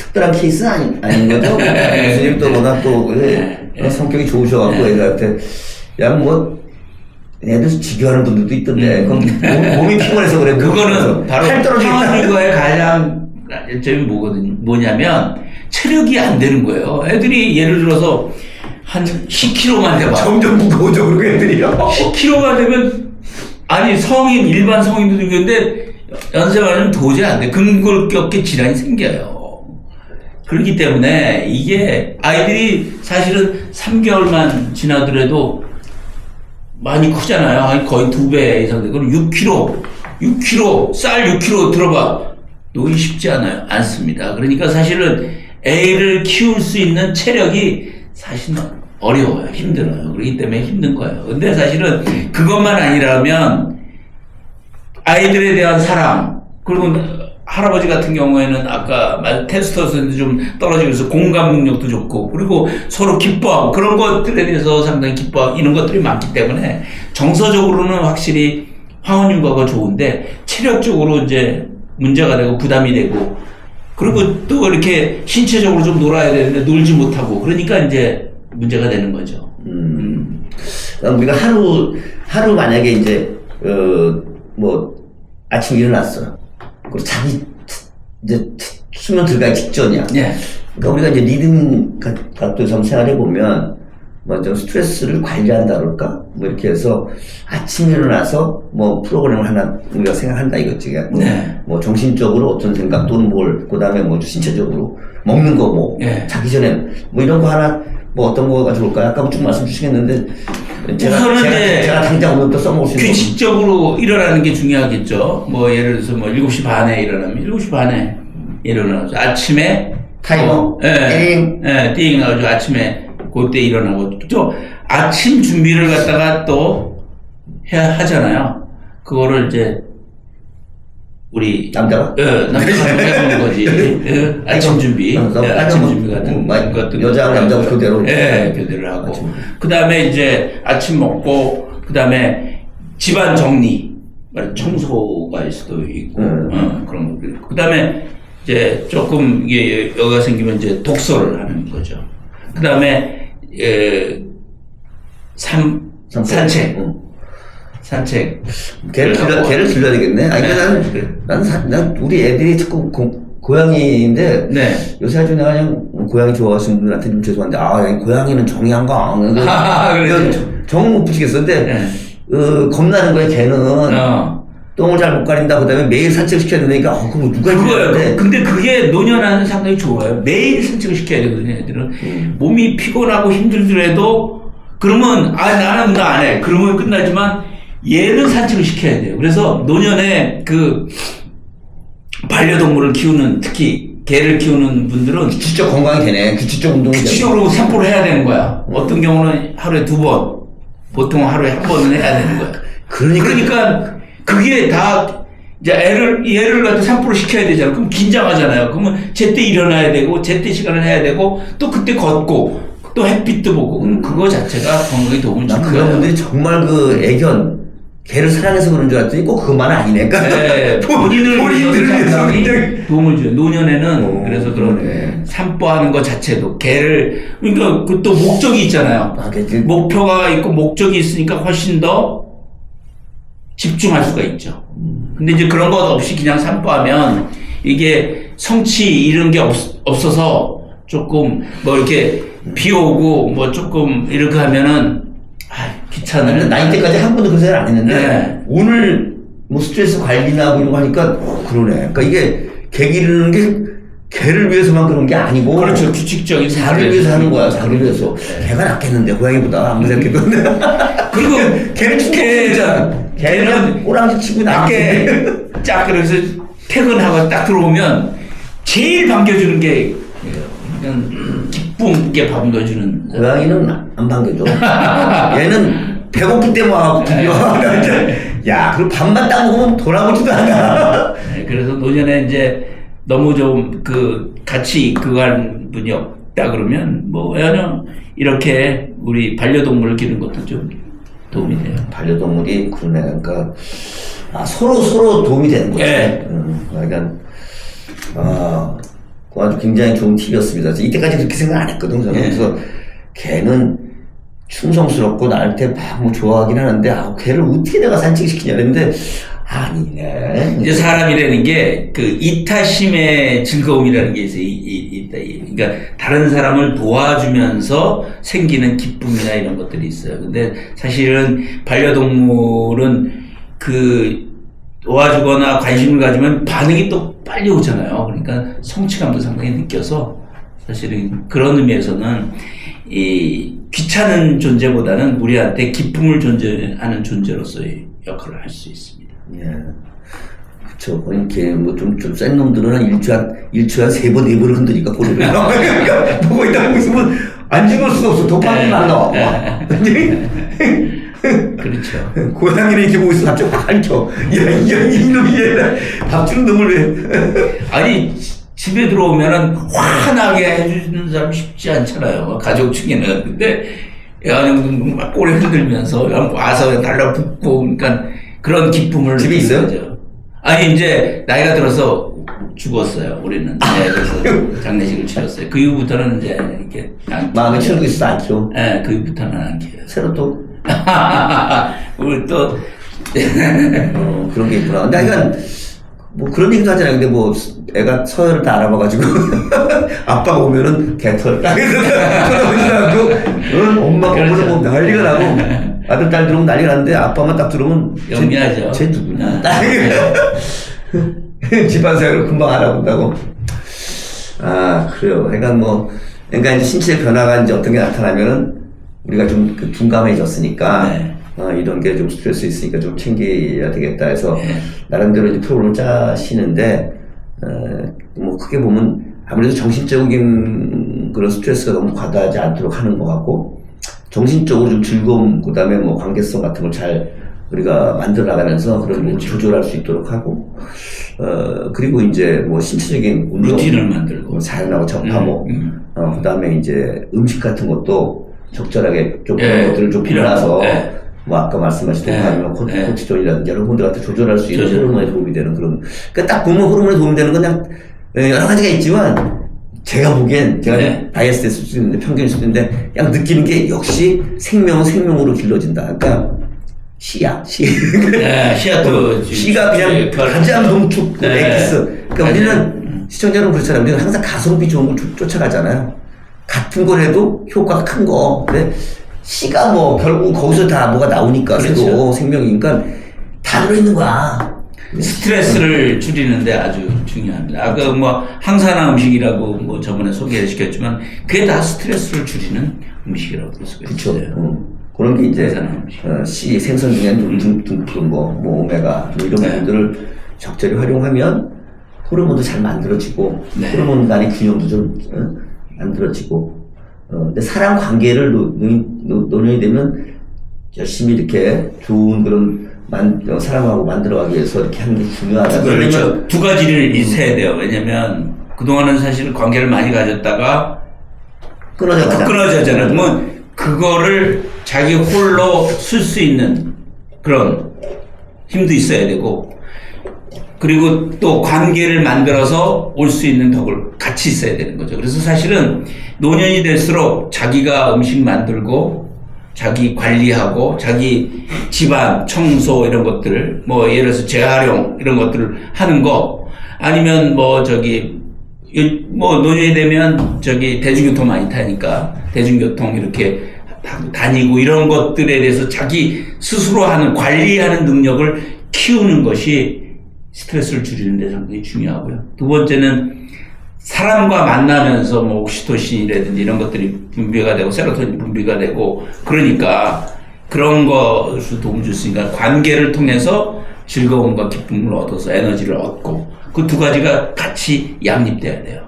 특별한 케이스는 아닌 거죠. 교수님 또 워낙 또 성격이 좋으셔갖고 애들한테 그냥 뭐 애들 지겨워하는 분들도 있던데 그럼 몸이 피곤해서 그래. 그거는 바로 팔 떨어지겠다. 상황과의 가장 점이 뭐냐면 체력이 안 되는 거예요. 애들이 예를 들어서 한 10kg만 돼봐. 점점 무거워져 그러고 애들이요. 10kg가 되면 아니 일반 성인도 되는데 연세만은 도저히 안 돼. 근골격계 질환이 생겨요. 그렇기 때문에 이게 아이들이 사실은 3개월만 지나더라도 많이 크잖아요. 거의 2배 이상 되고 6kg, 쌀 6kg 들어봐. 놓기 쉽지 않습니다. 그러니까 사실은 애를 키울 수 있는 체력이 사실은 어려워요. 힘들어요. 그렇기 때문에 힘든 거예요. 근데 사실은 그것만 아니라면 아이들에 대한 사랑, 그리고 할아버지 같은 경우에는 아까 테스토스테론도 좀 떨어지고 있어 공감 능력도 좋고, 그리고 서로 기뻐하고 그런 것들에 대해서 상당히 기뻐하고 이런 것들이 많기 때문에 정서적으로는 확실히 황혼육아가 좋은데 체력적으로 이제 문제가 되고 부담이 되고, 그리고 또 이렇게 신체적으로 좀 놀아야 되는데 놀지 못하고 그러니까 이제 문제가 되는 거죠. 우리가 하루 만약에 이제 뭐 아침에 일어났어. 그리고 자기 이제 수면 들어가기 직전이야. 예. 그러니까 우리가 이제 리듬 각도에서 한번 생각해 보면 뭐 좀 스트레스를 관리한다 그럴까? 뭐 이렇게 해서 아침에 일어나서 뭐 프로그램을 하나 우리가 생각한다 이거지. 뭐 정신적으로 어떤 생각 또는 그다음에 뭐 신체적으로 먹는 거 뭐 자기 전에 뭐 이런 거 하나 뭐 어떤 거가 좋을까요? 아까 쭉 말씀 주시겠는데 제가 당장 오늘 또 써먹을 수 있는 규칙적으로 일어나는 게 중요하겠죠. 뭐 예를 들어서 뭐 7시 반에 일어나면 7시 반에 일어나서 아침에 타이머 띵 나가지고 아침에 그때 일어나고 또 아침 준비를 갖다가 또 해야 하잖아요. 그거를 이제 우리 남자가 남자가 해보는 거지. 아침 준비, 아침 준비 같은 것들 여자하고 남자하고 교대로 교대를 하고 그 다음에 이제 아침 먹고 그 다음에 집안 정리, 청소가 일 수도 있고 그런 것들. 그 다음에 이제 조금 이게 여가 생기면 이제 독서를 하는 거죠. 그 다음에 산책. 걔를 길러야 되겠네. 아니, 난 우리 애들이 자꾸 고양이인데, 요새 아주 내가 그냥 고양이 좋아하시는 분들한테 좀 죄송한데, 고양이는 정이 안 가. 정 못 붙이겠었는데, 겁나는 거야, 걔는. 똥을 잘 못 가린다. 그 다음에 매일 산책시켜야 되니까, 그거 누가 그거예요. 근데 그게 노년화는 상당히 좋아요. 매일 산책을 시켜야 되거든요, 애들은. 몸이 피곤하고 힘들더라도, 그러면, 나는 나 안 해. 그러면 끝나지만, 얘는 산책을 시켜야 돼요. 그래서 노년에 반려동물을 키우는, 특히 개를 키우는 분들은 규칙적 건강이 되네. 규칙적 운동이 되네. 규칙적으로 산보를 해야 되는 거야. 어떤 경우는 하루에 2번, 보통 하루에 1번은 해야 되는 거야. 그러니까 그게 다 이제 얘를 갖다 산보를 시켜야 되잖아. 그럼 긴장하잖아요. 그러면 제때 일어나야 되고, 제때 시간을 해야 되고, 또 그때 걷고, 또 햇빛도 보고, 그거 자체가 건강에 도움을 주는 거예요. 그런 분들이 정말 개를 사랑해서 그런 줄 알았더니 꼭 그것만은 아니네. 본인들을 위해서 굉장히 도움을 줘요. 노년에는 그래서 그런 산보하는 것 자체도 그러니까 그 또 목적이 있잖아요. 목표가 있고 목적이 있으니까 훨씬 더 집중할 수가 있죠. 근데 이제 그런 것 없이 그냥 산보하면 이게 성취 이런 게 없어서 조금 뭐 이렇게 비 오고 뭐 조금 이렇게 하면은 귀찮은데 나이 때까지 한 번도 그런 생각 안 했는데 오늘 뭐 스트레스 관리나 뭐 이런 거 하니까 그러네. 그러니까 이게 개 기르는 게 개를 위해서만 그런 게 아니고 그렇죠. 규칙적인 자를 위해서 하는 거야. 자를 위해서. 개가 낫겠는데 고양이보다 아무리 생각해도. 그리고 개는 충격이잖아. 개는 꼬랑지 치고 낮게 쫙 그래서 퇴근하고 딱 들어오면 제일 반겨주는 게 그냥 기쁨 있게 반겨주는. 고양이는 안 반겨줘. 얘는 배고플 때만 하고 비벼. 야, 그리고 밥만 딱 먹으면 돌아보지도 않아. 그래서 노년에 이제 너무 좀 같이 이끌어가는 분이 없다 그러면 뭐 이렇게 우리 반려동물을 기르는 것도 좀 도움이 돼요. 반려동물이 그러네. 그러니까 서로 도움이 되는 거지. 그러니까 그거 아주 굉장히 좋은 팁이었습니다. 이때까지 그렇게 생각 안 했거든, 저는. 그래서 걔는 충성스럽고 나한테 막 뭐 좋아하긴 하는데, 걔를 어떻게 내가 산책시키냐 그랬는데, 아니네. 이제 사람이라는 게 그 이타심의 즐거움이라는 게 있어요. 그러니까 다른 사람을 도와주면서 생기는 기쁨이나 이런 것들이 있어요. 근데 사실은 반려동물은 그 도와주거나 관심을 가지면 반응이 또 빨리 오잖아요. 그러니까 성취감도 상당히 느껴서 사실은 그런 의미에서는 이 귀찮은 존재보다는 우리한테 기쁨을 존재하는 존재로서의 역할을 할 수 있습니다. 예. 그쵸. 이렇게 뭐 좀 센 놈들은 한 일주일에 한 3번, 4번을 흔드니까 꼬리를. 그러니까 보고 있으면 안 죽을 수가 없어. 도파민이 안 나와. 그렇죠. 고양이를 이렇게 보고 있으면 갑자기 확 앉혀. 이놈이 밥 주는 놈을 왜. 아니, 집에 들어오면은 환하게 해주는 사람 쉽지 않잖아요. 가족 중에는. 근데, 애완형도 막 꼬리 흔들면서 와서 달라붙고, 그러니까 그런 기쁨을. 집에 있어요? 거죠. 아니, 이제 나이가 들어서 죽었어요. 우리는. 네, 그래서 장례식을 치렀어요. 그 이후부터는 이제 이렇게. 마음에 치우고 있어도 안 키워. 네, 그 이후부터는 안 키워요. 새로 또. 우리 또. 그런 게 있구나. 근데 하여간, 뭐 그런 얘기도 하잖아요. 근데 뭐 애가 서열을 다 알아봐가지고 아빠가 오면은 개털 딱 해서 엄마가 오면 뭐 난리가 나고 아들 딸 들어오면 난리가 나는데 아빠만 딱 들어오면 영리하죠. 쟤 누구냐 집안 생활을 금방 알아본다고. 그래요. 그러니까 이제 신체 변화가 이제 어떤 게 나타나면은 우리가 좀 둔감해졌으니까 네. 이런 게 좀 스트레스 있으니까 좀 챙겨야 되겠다 해서 네. 나름대로 이제 프로그램을 짜시는데 뭐 크게 보면 아무래도 정신적인 그런 스트레스가 너무 과다하지 않도록 하는 것 같고 정신적으로 좀 즐거움 그다음에 뭐 관계성 같은 걸 잘 우리가 만들어 나가면서 그런 걸 조절할 수 있도록 하고 그리고 이제 뭐 신체적인 운동 루틴을 만들고 자연하고 접하고 그다음에 이제 음식 같은 것도 적절하게 좀 그런 것들을 좀 골라서 뭐 아까 말씀하신 도파민이나 코티졸이라든지 여러 분들한테 조절할 수 있는 호르몬에 도움이 되는 그런. 그러니까 딱 보면 호르몬에 도움이 되는 건 그냥 여러 가지가 있지만 제가 보기엔 제가 좀 바이어스 됐을 수 있는데 편견일 수도 있는데 그냥 느끼는 게 역시 생명은 생명으로 길러진다. 그러니까 씨야. 씨앗도 씨가 그냥 가장 농축 엑기스. 그러니까 우리는 시청자 여러분 그렇잖아요. 우리는 항상 가성비 좋은 걸 쫓아가잖아요. 같은 걸 해도 효과가 큰 거. 근데 씨가 뭐 결국 거기서 다 뭐가 나오니까 그렇죠. 새로 생명이니까 다 들어있는 거야. 스트레스를 줄이는데 아주 중요합니다. 아까 뭐 항산화 음식이라고 뭐 저번에 소개를 시켰지만 그게 다 스트레스를 줄이는 음식이라고 볼 수가 그쵸. 있어요. 그런 게 이제 항산화 음식. 씨 생선 중에 등푸른 거, 뭐 오메가 뭐 이런 부분들을 적절히 활용하면 호르몬도 잘 만들어지고 호르몬 간의 균형도 좀 만들어지고. 근데 사람 관계를 논의이 되면 열심히 이렇게 좋은 그런 사람하고 만들어가기 위해서 이렇게 하는 게 중요하다. 그렇죠. 두 가지를 있어야 돼요. 왜냐면 그동안은 사실 관계를 많이 가졌다가 끊어져잖아요. 그러면 그거를 자기 홀로 쓸 수 있는 그런 힘도 있어야 되고 그리고 또 관계를 만들어서 올 수 있는 덕을 같이 있어야 되는 거죠. 그래서 사실은 노년이 될수록 자기가 음식 만들고 자기 관리하고 자기 집안 청소 이런 것들 뭐 예를 들어서 재활용 이런 것들을 하는 거 아니면 뭐 노년이 되면 대중교통 많이 타니까 대중교통 이렇게 다니고 이런 것들에 대해서 자기 스스로 하는 관리하는 능력을 키우는 것이 스트레스를 줄이는 데 상당히 중요하고요. 두 번째는 사람과 만나면서 뭐 옥시토신이라든지 이런 것들이 분비가 되고 세로토닌 분비가 되고 그러니까 그런 것을 도움 줄 수 있으니까 관계를 통해서 즐거움과 기쁨을 얻어서 에너지를 얻고 그 두 가지가 같이 양립돼야 돼요.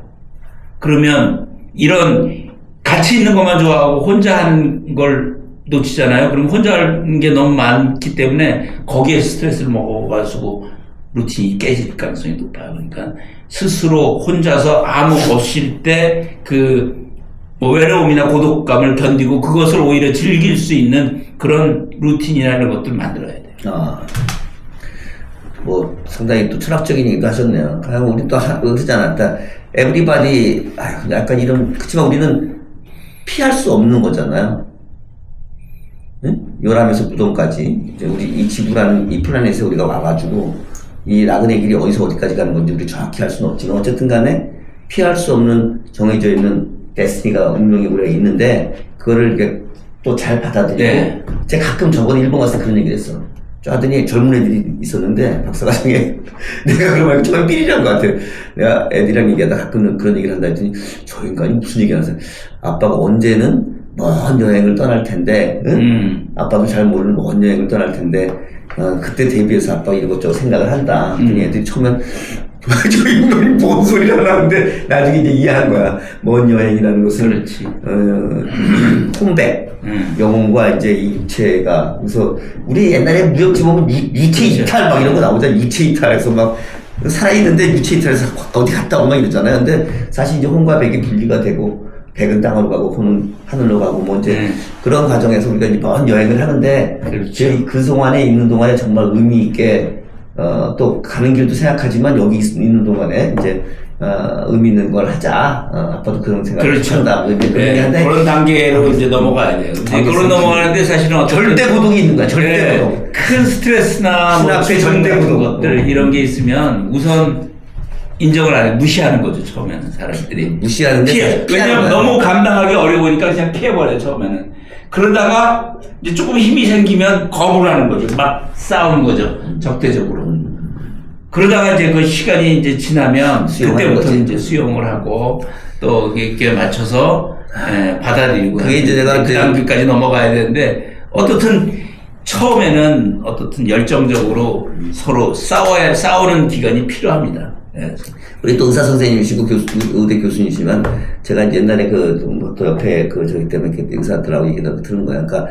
그러면 이런 같이 있는 것만 좋아하고 혼자 하는 걸 놓치잖아요. 그럼 혼자 하는 게 너무 많기 때문에 거기에 스트레스를 먹어가지고 루틴이 깨질 가능성이 높아요. 그러니까 스스로 혼자서 아무 없을 때 뭐 외로움이나 고독감을 견디고 그것을 오히려 즐길 수 있는 그런 루틴이나 이런 것들을 만들어야 돼요. 뭐 상당히 또 철학적인 얘기도 하셨네요. 그냥 우리 또 그러지 않았다. 에브리바디 약간 이런 그렇지만 우리는 피할 수 없는 거잖아요. 응? 요람에서 무덤까지 이제 우리 이 지구라는 이 플라넷에 우리가 와가지고 이 나그네 길이 어디서 어디까지 가는 건지 우리 정확히 알 수는 없지만 어쨌든 간에 피할 수 없는 정해져 있는 데스티니가 운명이 우리가 있는데 그거를 이렇게 또 잘 받아들이고 네. 제가 가끔 저번에 일본 갔을 때 그런 얘기를 했어. 저 하더니 젊은 애들이 있었는데 박사과정에 내가 그러면 정말 삐리란 것 같아. 내가 애들이랑 얘기하다 가끔 그런 얘기를 한다 했더니 저 인간이 무슨 얘기 하는 아빠가 언제는 먼 여행을 떠날 텐데 응? 아빠도 잘 모르는 먼 여행을 떠날 텐데 그때 대비해서 아빠가 이것저것 생각을 한다. 그랬더니 애들이 처음엔 저 인간이 뭔 소리를 하는데 나중에 이제 이해한 거야. 먼 여행이라는 것은 그렇지. 홈백 영혼과 이제 이 육체가 그래서 우리 옛날에 무협지 보면 유체 이탈 막 이런 거 나오잖아. 유체 이탈해서 막 살아있는데 유체 이탈해서 어디 갔다 오고 막 이러잖아요. 근데 사실 이제 혼과 백이 분리가 되고 백은 땅으로 가고 혼은 하늘로 가고 뭐 이제 그런 과정에서 우리가 이제 먼 여행을 하는데 그렇죠. 그 동안에 있는 동안에 정말 의미 있게 또 가는 길도 생각하지만 여기 있는 동안에 이제 의미 있는 걸 하자. 아빠도 그런 생각을 그렇죠. 한다. 뭐 그런 네, 얘기하는데 그런 단계로 이제 넘어가야 돼요. 이제 그런 넘어가는데 사실은 어떤 절대 고독이 있는 거야. 절대 고독. 큰 스트레스나 뭐 앞에 절대 절대 같은 고독. 것들 이런 게 있으면 우선 인정을 안 해. 무시하는 거죠. 처음에는 사람들이 무시하는데 피해. 왜냐면 너무 감당하기 어려우니까 그냥 피해버려 처음에는. 그러다가 이제 조금 힘이 생기면 거부를 하는 거죠. 막 싸우는 거죠. 적대적으로. 그러다가 이제 그 시간이 이제 지나면 그때부터 이제 수용을 하고 또 이렇게 맞춰서 받아들이고 그게 이제 내가 그 단계까지 넘어가야 되는데 어떻든 처음에는 어떻든 열정적으로 서로 싸우는 기간이 필요합니다. 예. 우리 또 의사 선생님이시고 의대 교수님이시지만 제가 이제 옛날에 또 옆에 저기 때문에 의사들하고 얘기를 들은 거야. 그러니까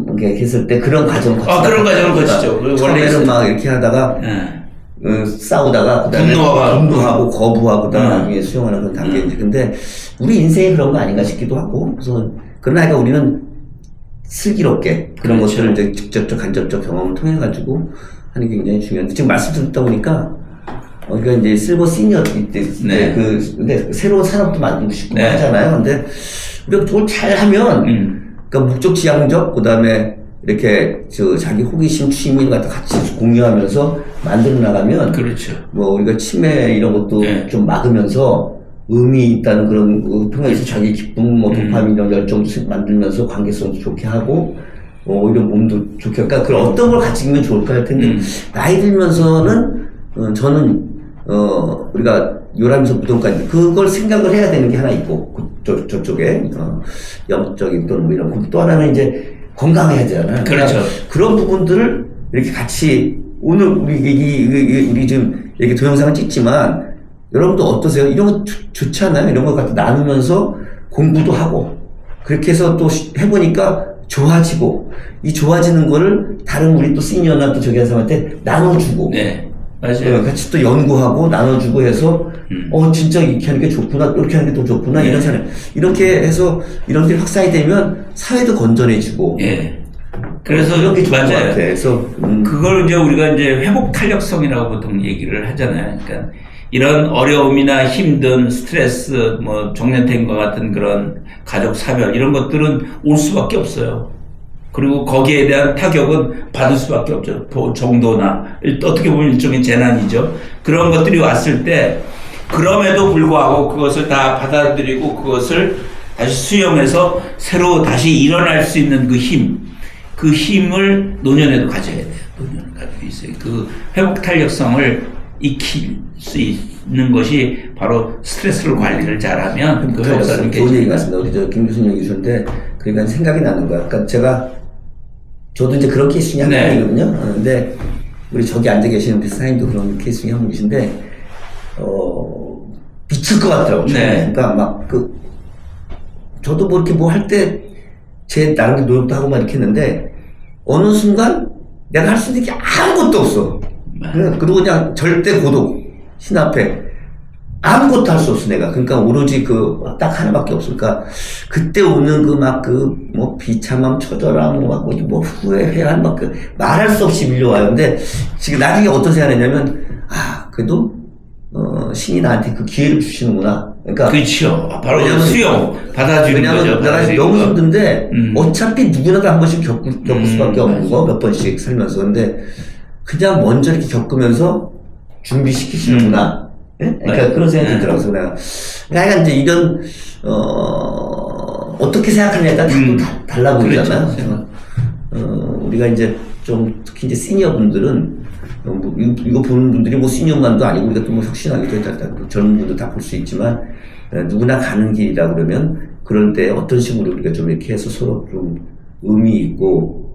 이렇게 했을 때 그런 과정을 그런 과정을 거치죠. 처음에는 막 이렇게 하다가 싸우다가 그다음에 분노하고 거부하고 그다음에 나중에 수용하는 그런 단계인지. 근데 우리 인생이 그런 거 아닌가 싶기도 하고. 그래서 그러나 우리는 슬기롭게 그런 그렇죠. 것들을 이제 직접적 간접적 경험을 통해 가지고 하는 게 굉장히 중요한데 지금 말씀 듣다 보니까 우리가 이제 실버 시니어 때 네. 근데 새로운 산업도 만들고 싶고 네. 하잖아요. 근데 우리가 그걸 잘 하면 그러니까 목적지향적 그다음에 이렇게 자기 호기심 취미를 갖다 같이 공유하면서 만들어 나가면 그렇죠. 뭐 우리가 치매 이런 것도 네. 좀 막으면서 의미 있다는 그런 평화에서 자기 기쁨 뭐 도파민 이런 열정도 만들면서 관계성도 좋게 하고 오히려 몸도 좋게 그러니까 그런 어떤 걸 가지면 좋을까 할 텐데 나이 들면서는 저는 우리가 요람에서 무덤까지 그걸 생각을 해야 되는 게 하나 있고 저쪽에 영적인 또는 뭐 이런 또 하나는 이제 건강해야 되잖아요. 그렇죠. 그러니까 그런 부분들을 이렇게 같이 오늘 우리 지금 이렇게 동영상을 찍지만 여러분도 어떠세요? 이런 거 좋잖아요. 이런 거 갖다 나누면서 공부도 하고 그렇게 해서 또 해보니까 좋아지고 이 좋아지는 거를 다른 우리 또 시니어나 또 저기 한 사람한테 나눠주고 네. 맞아요. 같이 또 연구하고 나눠주고 해서 진짜 이렇게 하는 게 좋구나 이렇게 하는 게 더 좋구나 이런 사람 이렇게 해서 이런 게 확산이 되면 사회도 건전해지고 예. 그래서 이런 게 좋은 것 맞아요. 같아. 그래서 그걸 이제 우리가 이제 회복 탄력성이라고 보통 얘기를 하잖아요. 그러니까 이런 어려움이나 힘든 스트레스, 뭐 정년퇴임과 같은 그런 가족 사별 이런 것들은 올 수밖에 없어요. 그리고 거기에 대한 타격은 받을 수밖에 없죠. 정도나 어떻게 보면 일종의 재난이죠. 그런 것들이 왔을 때 그럼에도 불구하고 그것을 다 받아들이고 그것을 다시 수용해서 새로 다시 일어날 수 있는 그 힘을 노년에도 가져야 돼요. 노년을 가지고 있어요. 그 회복 탄력성을 익힐 수 있는 것이 바로 스트레스를 관리를 잘하면 그 회복사는 좋은 얘기 같습니다. 우리 김 교수님 얘기 주는데 그러니까 생각이 나는 거야. 그러니까 저도 이제 그런 케이스 중에 한 명이거든요. 근데 우리 저기 앉아 계시는 사장님도 그런 케이스 중에 한 분이신데 미칠 것 같더라고요. 네. 그러니까 막 저도 뭐 이렇게 뭐 할 때 제 나름대로 노력도 하고 막 이렇게 했는데 어느 순간 내가 할 수 있는 게 아무것도 없어. 그리고 그냥 절대 고독, 신 앞에 아무것도 할 수 없어, 내가. 그러니까 오로지 딱 하나밖에 없으니까, 그때 오는 비참함, 처절함, 후회한 말할 수 없이 밀려와요. 근데 지금 나중에 어떤 생각을 했냐면, 그래도, 신이 나한테 그 기회를 주시는구나. 그러니까. 그렇죠. 바로 왜냐면, 수용, 받아주는 왜냐면 거죠. 내가 받아주는 너무 거. 힘든데, 어차피 누구나 다 한 번씩 겪을 수밖에 없는 거, 몇 번씩 살면서. 근데, 그냥 먼저 이렇게 겪으면서 준비시키시는구나. 예? 그러니까 그런 생각이 들어서 내가 약간 이제 이런 어떻게 생각하느냐에 따라 또 달라 보이잖아요. 그렇죠. 그래서 우리가 이제 좀 특히 이제 시니어 분들은 이거 보는 분들이 시니어만도 아니고 우리가 또 혁신하기도 했다. 젊은 분도 다 볼 수 있지만 누구나 가는 길이라 그러면 그럴 때 어떤 식으로 우리가 좀 이렇게 해서 서로 좀 의미 있고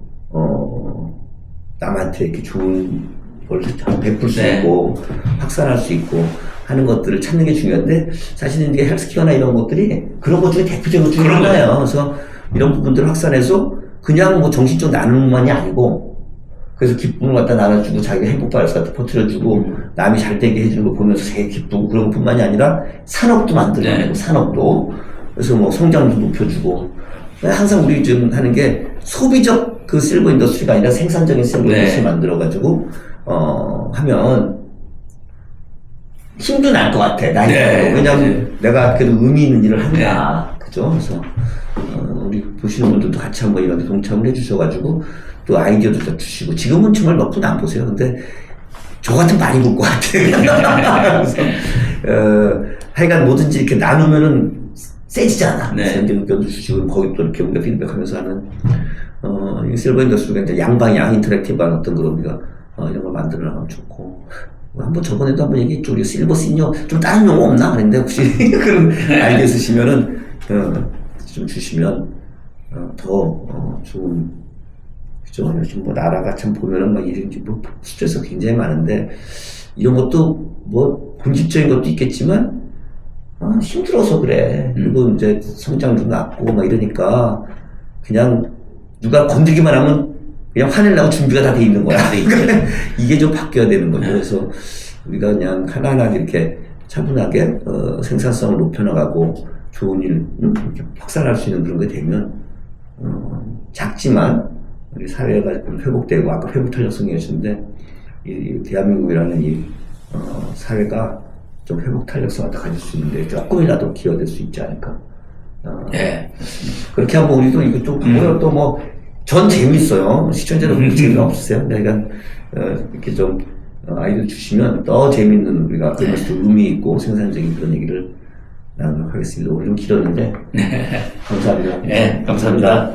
남한테 이렇게 좋은 걸 베풀 수 있고 확산할 수 있고 하는 것들을 찾는 게 중요한데 사실은 이게 헬스케어나 이런 것들이 그런 것 중에 대표적인 것 중에 하나예요. 그래서 이런 부분들을 확산해서 그냥 정신적 나눔만이 아니고 그래서 기쁨을 갖다 나눠주고 자기가 행복발을 갖다 퍼뜨려주고 남이 잘 되게 해주는 거 보면서 되게 기쁘고 그런 것뿐만이 아니라 산업도 만들어내고 산업도 그래서 성장도 높여주고 항상 우리 지금 하는 게 소비적 그 실버 인더스트리가 아니라 생산적인 실버 인더스트리 만들어가지고 하면 힘도 날 것 같아. 왜냐면 내가 그래도 의미 있는 일을 한다. 그죠? 그래서 우리 보시는 분들도 같이 한번 이런 데 동참을 해주셔가지고 또 아이디어도 다 주시고 지금은 정말 몇 분 안 보세요. 근데 저 같은 많이 볼 것 같아. 그래서 하여간 뭐든지 이렇게 나누면은 세지잖아. 이제 의견도 주시고 거기 또 이렇게 우리가 피드백하면서 하는 이 실버 인더스트리가 이제 양방향 인터랙티브한 어떤 그런 우리가 이런 걸 만들어 나가면 좋고. 저번에도 한번 얘기했죠. 우리 실버 시니어 좀 다른 용어 없나? 그랬는데 혹시 그런 아이디어 있으시면은 좀 주시면 더 좋은 그죠? 요즘 나라가 참 보면은 이런 스트레스가 굉장히 많은데 이런 것도 본질적인 것도 있겠지만 힘들어서 그래. 그리고 이제 성장도 낮고 이러니까 그냥 누가 건드리기만 하면 그냥 화내려고 준비가 다 돼 있는 거야. 이게 좀 바뀌어야 되는 거죠. 그래서 우리가 그냥 하나하나 이렇게 차분하게 생산성을 높여나가고 좋은 일 이렇게 확산할 수 있는 그런 게 되면 작지만 우리 사회가 좀 회복되고 아까 회복 탄력성이 하셨는데 이 대한민국이라는 이 사회가 좀 회복 탄력성을 가질 수 있는데 조금이라도 기여될 수 있지 않을까. 그렇게 한번 우리도 이거 또 전 재밌어요. 시청자들은 재미없으세요? 그러니까 이렇게 좀 아이디어 주시면 더 재밌는 우리가 그것도 의미 있고 생산적인 그런 얘기를 나누도록 하겠습니다. 오늘 좀 길었는데 감사합니다. 감사합니다.